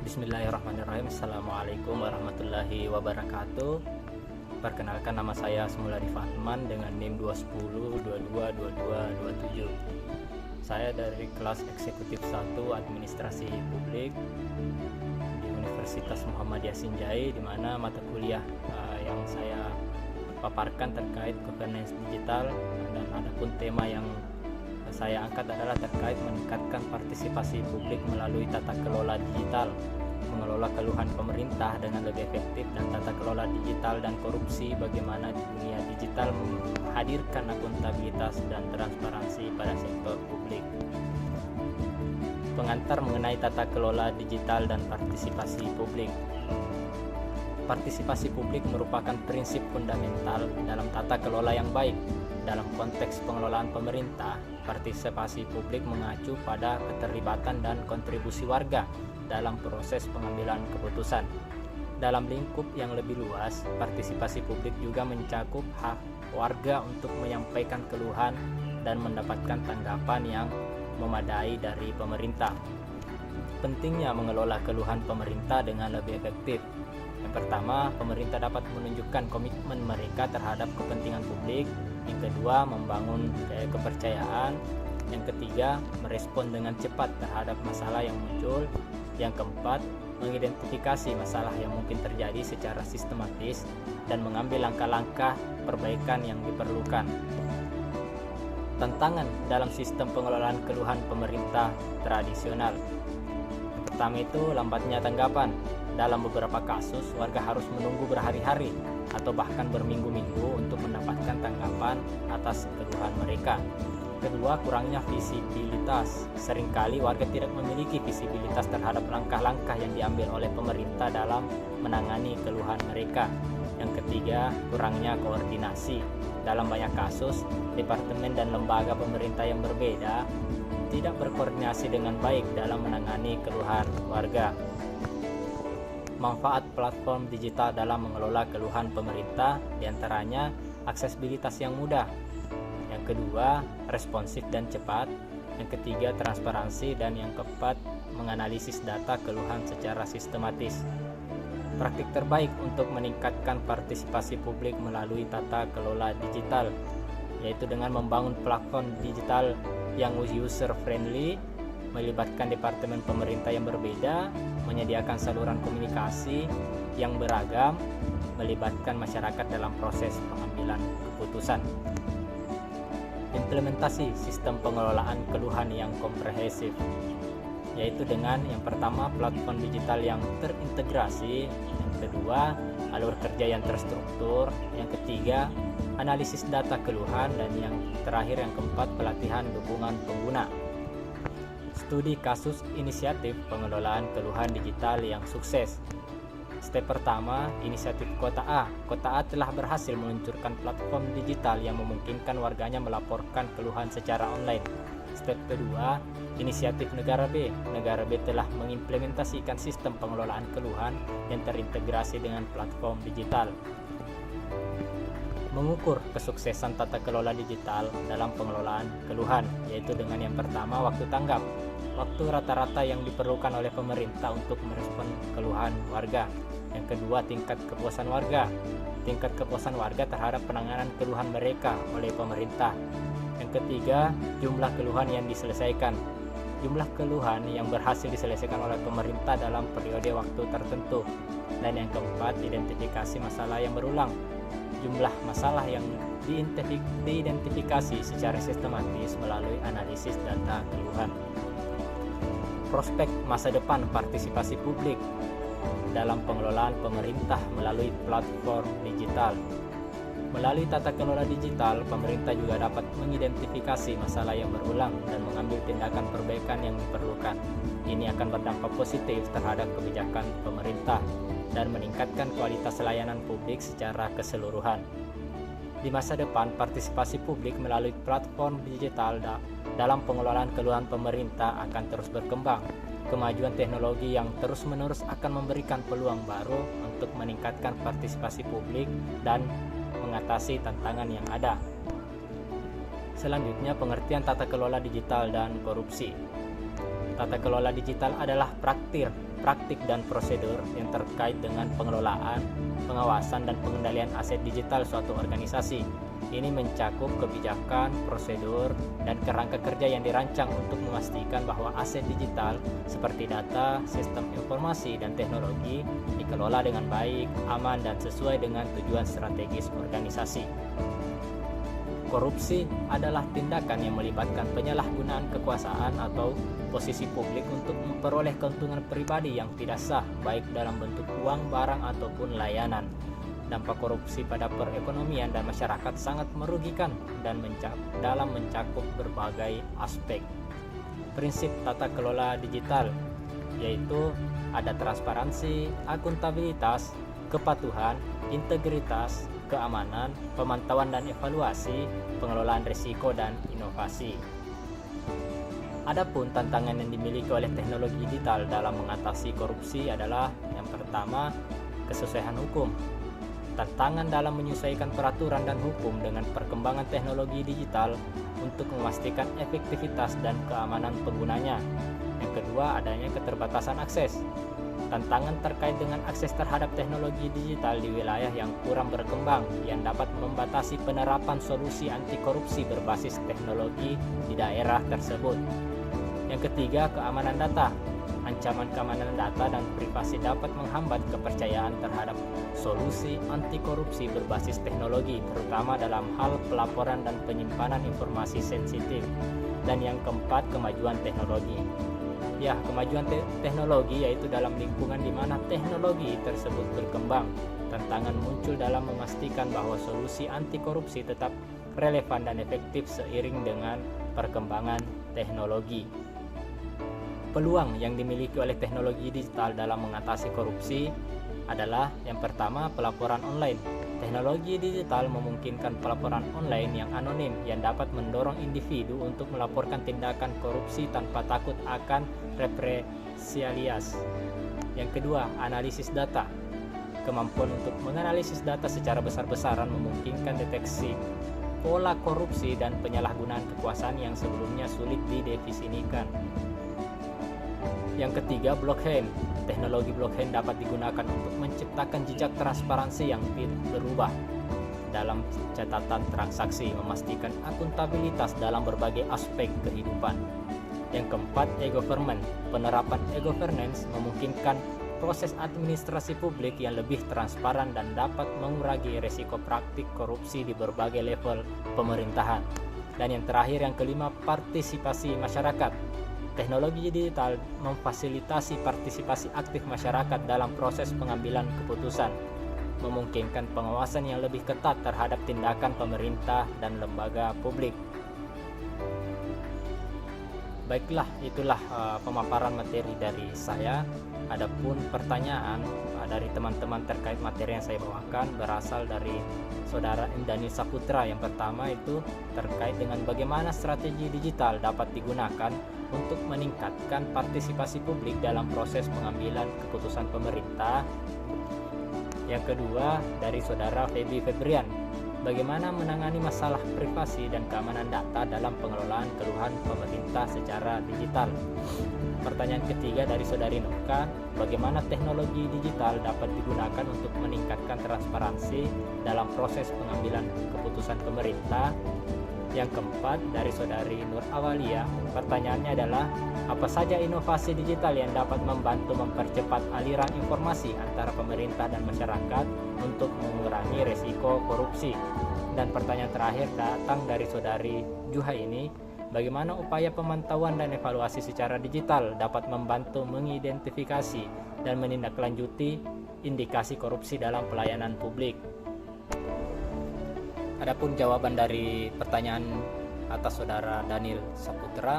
Bismillahirrahmanirrahim. Assalamualaikum warahmatullahi wabarakatuh. Perkenalkan, nama saya Semuladi Fahman dengan NIM 210222227. Saya dari kelas eksekutif 1 Administrasi Publik di Universitas Muhammadiyah Sinjai, di mana mata kuliah yang saya paparkan terkait governance digital, dan adapun tema yang saya angkat adalah terkait meningkatkan partisipasi publik melalui tata kelola digital, mengelola keluhan pemerintah dengan lebih efektif, dan tata kelola digital dan korupsi, bagaimana di dunia digital menghadirkan akuntabilitas dan transparansi pada sektor publik. Pengantar mengenai tata kelola digital dan partisipasi publik. Partisipasi publik merupakan prinsip fundamental dalam tata kelola yang baik. Dalam konteks pengelolaan pemerintah, partisipasi publik mengacu pada keterlibatan dan kontribusi warga dalam proses pengambilan keputusan. Dalam lingkup yang lebih luas, partisipasi publik juga mencakup hak warga untuk menyampaikan keluhan dan mendapatkan tanggapan yang memadai dari pemerintah. Pentingnya mengelola keluhan pemerintah dengan lebih efektif. Yang pertama, pemerintah dapat menunjukkan komitmen mereka terhadap kepentingan publik. Yang kedua, membangun kepercayaan. Yang ketiga, merespon dengan cepat terhadap masalah yang muncul. Yang keempat, mengidentifikasi masalah yang mungkin terjadi secara sistematis dan mengambil langkah-langkah perbaikan yang diperlukan. Tantangan dalam sistem pengelolaan keluhan pemerintah tradisional. Yang pertama itu lambatnya tanggapan. Dalam beberapa kasus, warga harus menunggu berhari-hari atau bahkan berminggu-minggu untuk mendapatkan tanggapan atas keluhan mereka. Kedua, kurangnya visibilitas. Seringkali warga tidak memiliki visibilitas terhadap langkah-langkah yang diambil oleh pemerintah dalam menangani keluhan mereka. Yang ketiga, kurangnya koordinasi. Dalam banyak kasus, departemen dan lembaga pemerintah yang berbeda tidak berkoordinasi dengan baik dalam menangani keluhan warga. Manfaat platform digital dalam mengelola keluhan pemerintah, diantaranya aksesibilitas yang mudah. Yang kedua, responsif dan cepat. Yang ketiga, transparansi. Dan yang keempat, menganalisis data keluhan secara sistematis. Praktik terbaik untuk meningkatkan partisipasi publik melalui tata kelola digital, yaitu dengan membangun platform digital yang user friendly, melibatkan departemen pemerintah yang berbeda, menyediakan saluran komunikasi yang beragam, melibatkan masyarakat dalam proses pengambilan keputusan. Implementasi sistem pengelolaan keluhan yang komprehensif, yaitu dengan yang pertama, platform digital yang terintegrasi. Yang kedua, alur kerja yang terstruktur. Yang ketiga, analisis data keluhan. Dan yang terakhir, yang keempat, pelatihan dukungan pengguna. Studi kasus inisiatif pengelolaan keluhan digital yang sukses. Step pertama, inisiatif Kota A. Kota A telah berhasil meluncurkan platform digital yang memungkinkan warganya melaporkan keluhan secara online. Step kedua, inisiatif Negara B. Negara B telah mengimplementasikan sistem pengelolaan keluhan yang terintegrasi dengan platform digital. Mengukur kesuksesan tata kelola digital dalam pengelolaan keluhan, yaitu dengan yang pertama, waktu tanggap. Waktu rata-rata yang diperlukan oleh pemerintah untuk merespon keluhan warga. Yang kedua, tingkat kepuasan warga. Tingkat kepuasan warga terhadap penanganan keluhan mereka oleh pemerintah. Yang ketiga, jumlah keluhan yang diselesaikan. Jumlah keluhan yang berhasil diselesaikan oleh pemerintah dalam periode waktu tertentu. Dan yang keempat, identifikasi masalah yang berulang. Jumlah masalah yang diidentifikasi secara sistematis melalui analisis data keluhan. Prospek masa depan partisipasi publik dalam pengelolaan pemerintah melalui platform digital. Melalui tata kelola digital, pemerintah juga dapat mengidentifikasi masalah yang berulang dan mengambil tindakan perbaikan yang diperlukan. Ini akan berdampak positif terhadap kebijakan pemerintah dan meningkatkan kualitas layanan publik secara keseluruhan. Di masa depan, partisipasi publik melalui platform digital dalam pengelolaan keluhan pemerintah akan terus berkembang. Kemajuan teknologi yang terus-menerus akan memberikan peluang baru untuk meningkatkan partisipasi publik dan mengatasi tantangan yang ada. Selanjutnya, pengertian tata kelola digital dan korupsi. Tata kelola digital adalah praktik dan prosedur yang terkait dengan pengelolaan, pengawasan, dan pengendalian aset digital suatu organisasi. Ini mencakup kebijakan, prosedur, dan kerangka kerja yang dirancang untuk memastikan bahwa aset digital seperti data, sistem informasi, dan teknologi dikelola dengan baik, aman, dan sesuai dengan tujuan strategis organisasi. Korupsi adalah tindakan yang melibatkan penyalahgunaan kekuasaan atau posisi publik untuk memperoleh keuntungan pribadi yang tidak sah, baik dalam bentuk uang, barang, ataupun layanan. Dampak korupsi pada perekonomian dan masyarakat sangat merugikan dan dalam mencakup berbagai aspek. Prinsip tata kelola digital yaitu ada transparansi, akuntabilitas, kepatuhan, integritas, keamanan, pemantauan dan evaluasi, pengelolaan risiko, dan inovasi. Adapun tantangan yang dimiliki oleh teknologi digital dalam mengatasi korupsi adalah yang pertama, kesesuaian hukum. Tantangan dalam menyesuaikan peraturan dan hukum dengan perkembangan teknologi digital untuk memastikan efektivitas dan keamanan penggunanya. Yang kedua, adanya keterbatasan akses. Tantangan terkait dengan akses terhadap teknologi digital di wilayah yang kurang berkembang yang dapat membatasi penerapan solusi anti korupsi berbasis teknologi di daerah tersebut. Yang ketiga, keamanan data. Ancaman keamanan data dan privasi dapat menghambat kepercayaan terhadap solusi anti korupsi berbasis teknologi, terutama dalam hal pelaporan dan penyimpanan informasi sensitif. Dan yang keempat, kemajuan teknologi. Ya, kemajuan teknologi yaitu dalam lingkungan di mana teknologi tersebut berkembang. Tantangan muncul dalam memastikan bahwa solusi anti korupsi tetap relevan dan efektif seiring dengan perkembangan teknologi. Peluang yang dimiliki oleh teknologi digital dalam mengatasi korupsi adalah yang pertama, pelaporan online. Teknologi digital memungkinkan pelaporan online yang anonim yang dapat mendorong individu untuk melaporkan tindakan korupsi tanpa takut akan represalias. Yang kedua, analisis data. Kemampuan untuk menganalisis data secara besar-besaran memungkinkan deteksi pola korupsi dan penyalahgunaan kekuasaan yang sebelumnya sulit didefinisikan. Yang ketiga, blockchain. Teknologi blockchain dapat digunakan untuk menciptakan jejak transparansi yang berubah dalam catatan transaksi, memastikan akuntabilitas dalam berbagai aspek kehidupan. Yang keempat, e-government. Penerapan e-governance memungkinkan proses administrasi publik yang lebih transparan dan dapat mengurangi risiko praktik korupsi di berbagai level pemerintahan. Dan yang terakhir, yang kelima, partisipasi masyarakat. Teknologi digital memfasilitasi partisipasi aktif masyarakat dalam proses pengambilan keputusan, memungkinkan pengawasan yang lebih ketat terhadap tindakan pemerintah dan lembaga publik. Baiklah, itulah pemaparan materi dari saya. Adapun pertanyaan dari teman-teman terkait materi yang saya bawakan berasal dari Saudara Daniel Saputra. Yang pertama itu terkait dengan bagaimana strategi digital dapat digunakan untuk meningkatkan partisipasi publik dalam proses pengambilan keputusan pemerintah. Yang kedua dari Saudara Feby Febrian, bagaimana menangani masalah privasi dan keamanan data dalam pengelolaan keluhan pemerintah secara digital. Pertanyaan ketiga dari Saudari Nuka, bagaimana teknologi digital dapat digunakan untuk meningkatkan transparansi dalam proses pengambilan keputusan pemerintah. Yang keempat dari Saudari Nur Awalia, pertanyaannya adalah apa saja inovasi digital yang dapat membantu mempercepat aliran informasi antara pemerintah dan masyarakat untuk mengurangi risiko korupsi. Dan pertanyaan terakhir datang dari Saudari Juhaini, bagaimana upaya pemantauan dan evaluasi secara digital dapat membantu mengidentifikasi dan menindaklanjuti indikasi korupsi dalam pelayanan publik. Adapun jawaban dari pertanyaan atas Saudara Daniel Saputra,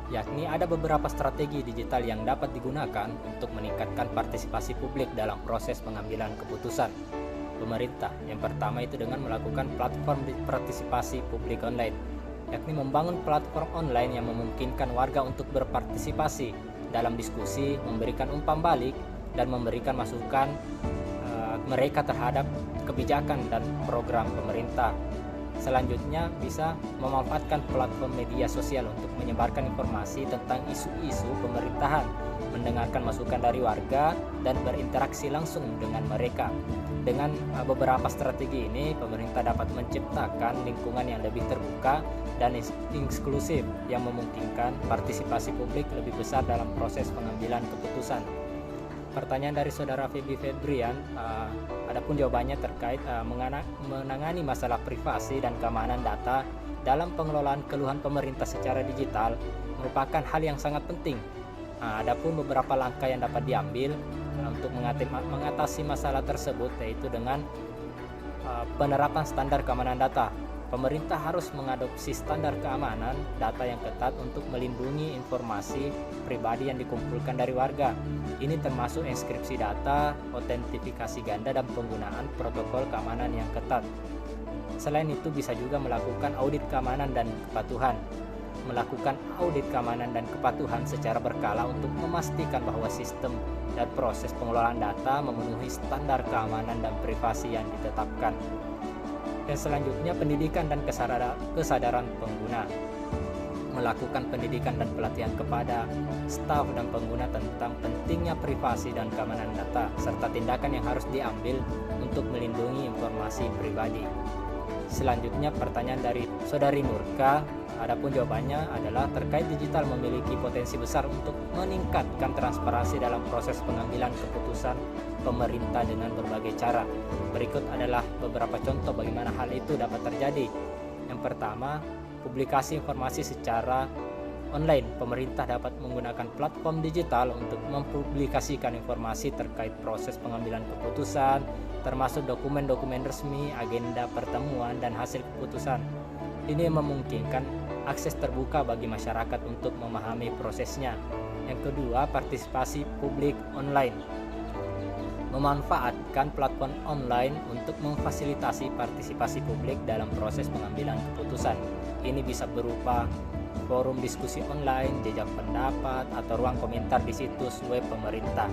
yakni ada beberapa strategi digital yang dapat digunakan untuk meningkatkan partisipasi publik dalam proses pengambilan keputusan pemerintah. Yang pertama itu dengan melakukan platform partisipasi publik online, yakni membangun platform online yang memungkinkan warga untuk berpartisipasi dalam diskusi, memberikan umpan balik, dan memberikan masukan mereka terhadap kebijakan dan program pemerintah. Selanjutnya bisa memanfaatkan platform media sosial untuk menyebarkan informasi tentang isu-isu pemerintahan, mendengarkan masukan dari warga, dan berinteraksi langsung dengan mereka. Dengan beberapa strategi ini, pemerintah dapat menciptakan lingkungan yang lebih terbuka dan inklusif yang memungkinkan partisipasi publik lebih besar dalam proses pengambilan keputusan. Pertanyaan dari saudara Feby Febrian, adapun jawabannya terkait menangani masalah privasi dan keamanan data dalam pengelolaan keluhan pemerintah secara digital merupakan hal yang sangat penting. Adapun beberapa langkah yang dapat diambil untuk mengatasi masalah tersebut, yaitu dengan penerapan standar keamanan data. Pemerintah harus mengadopsi standar keamanan data yang ketat untuk melindungi informasi pribadi yang dikumpulkan dari warga. Ini termasuk enkripsi data, autentifikasi ganda, dan penggunaan protokol keamanan yang ketat. Selain itu, bisa juga melakukan audit keamanan dan kepatuhan. Melakukan audit keamanan dan kepatuhan secara berkala untuk memastikan bahwa sistem dan proses pengelolaan data memenuhi standar keamanan dan privasi yang ditetapkan. Dan selanjutnya, pendidikan dan kesadaran pengguna. Melakukan pendidikan dan pelatihan kepada staf dan pengguna tentang pentingnya privasi dan keamanan data, serta tindakan yang harus diambil untuk melindungi informasi pribadi. Selanjutnya, pertanyaan dari saudari Nurka, adapun jawabannya adalah terkait digital memiliki potensi besar untuk meningkatkan transparansi dalam proses pengambilan keputusan pemerintah dengan berbagai cara. Berikut adalah beberapa contoh bagaimana hal itu dapat terjadi. Yang pertama, publikasi informasi secara online. Pemerintah dapat menggunakan platform digital untuk mempublikasikan informasi terkait proses pengambilan keputusan, termasuk dokumen-dokumen resmi, agenda pertemuan, dan hasil keputusan. Ini memungkinkan akses terbuka bagi masyarakat untuk memahami prosesnya. Yang kedua, partisipasi publik online. Memanfaatkan platform online untuk memfasilitasi partisipasi publik dalam proses pengambilan keputusan. Ini bisa berupa forum diskusi online, jejak pendapat, atau ruang komentar di situs web pemerintah.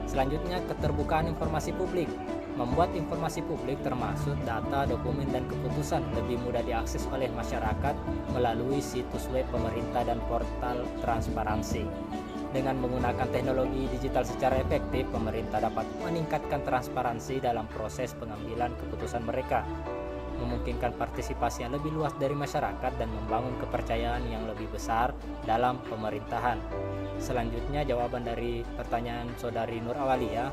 Selanjutnya, keterbukaan informasi publik. Membuat informasi publik termasuk data, dokumen, dan keputusan lebih mudah diakses oleh masyarakat melalui situs web pemerintah dan portal transparansi. Dengan menggunakan teknologi digital secara efektif, pemerintah dapat meningkatkan transparansi dalam proses pengambilan keputusan mereka, memungkinkan partisipasi yang lebih luas dari masyarakat, dan membangun kepercayaan yang lebih besar dalam pemerintahan. Selanjutnya, jawaban dari pertanyaan saudari Nur Awalia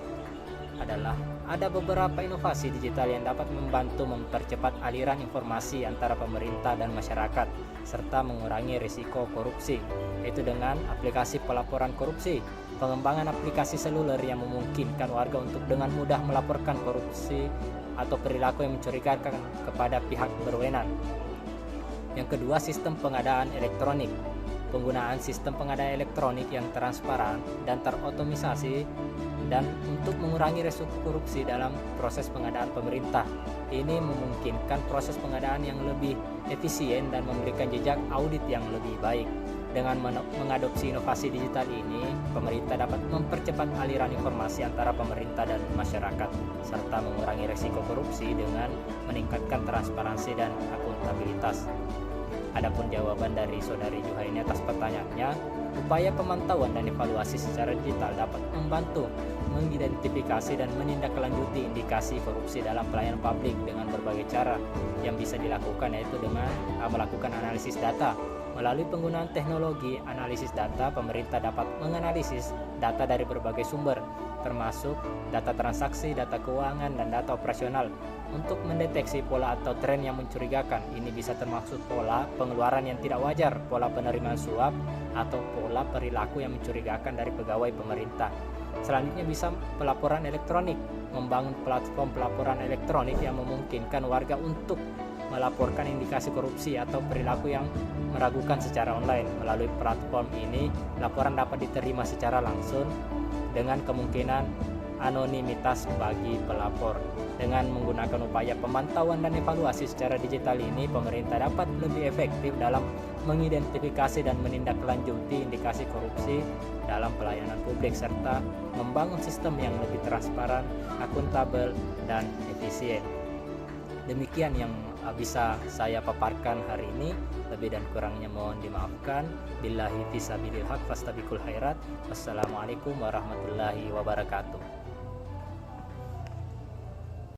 adalah ada beberapa inovasi digital yang dapat membantu mempercepat aliran informasi antara pemerintah dan masyarakat serta mengurangi risiko korupsi, yaitu dengan aplikasi pelaporan korupsi, pengembangan aplikasi seluler yang memungkinkan warga untuk dengan mudah melaporkan korupsi atau perilaku yang mencurigakan kepada pihak berwenang. Yang kedua, sistem pengadaan elektronik. Penggunaan sistem pengadaan elektronik yang transparan dan terotomisasi dan untuk mengurangi risiko korupsi dalam proses pengadaan pemerintah. Ini memungkinkan proses pengadaan yang lebih efisien dan memberikan jejak audit yang lebih baik. Dengan mengadopsi inovasi digital ini, pemerintah dapat mempercepat aliran informasi antara pemerintah dan masyarakat, serta mengurangi risiko korupsi dengan meningkatkan transparansi dan akuntabilitas. Adapun jawaban dari saudari Juhaini atas pertanyaannya, upaya pemantauan dan evaluasi secara digital dapat membantu mengidentifikasi dan menindaklanjuti indikasi korupsi dalam pelayanan publik dengan berbagai cara yang bisa dilakukan, yaitu dengan melakukan analisis data. Melalui penggunaan teknologi analisis data, pemerintah dapat menganalisis data dari berbagai sumber, termasuk data transaksi, data keuangan, dan data operasional untuk mendeteksi pola atau tren yang mencurigakan. Ini bisa termasuk pola pengeluaran yang tidak wajar, pola penerimaan suap, atau pola perilaku yang mencurigakan dari pegawai pemerintah. Selanjutnya bisa pelaporan elektronik. Membangun platform pelaporan elektronik yang memungkinkan warga untuk melaporkan indikasi korupsi atau perilaku yang meragukan secara online. Melalui platform ini, laporan dapat diterima secara langsung dengan kemungkinan anonimitas bagi pelapor. Dengan menggunakan upaya pemantauan dan evaluasi secara digital ini, pemerintah dapat lebih efektif dalam mengidentifikasi dan menindaklanjuti indikasi korupsi dalam pelayanan publik serta membangun sistem yang lebih transparan, akuntabel, dan efisien. Demikian yang bisa saya paparkan hari ini. Lebih dan kurangnya mohon dimaafkan. Billahi fisabilil haq fastabiqul khairat. Wassalamualaikum warahmatullahi wabarakatuh.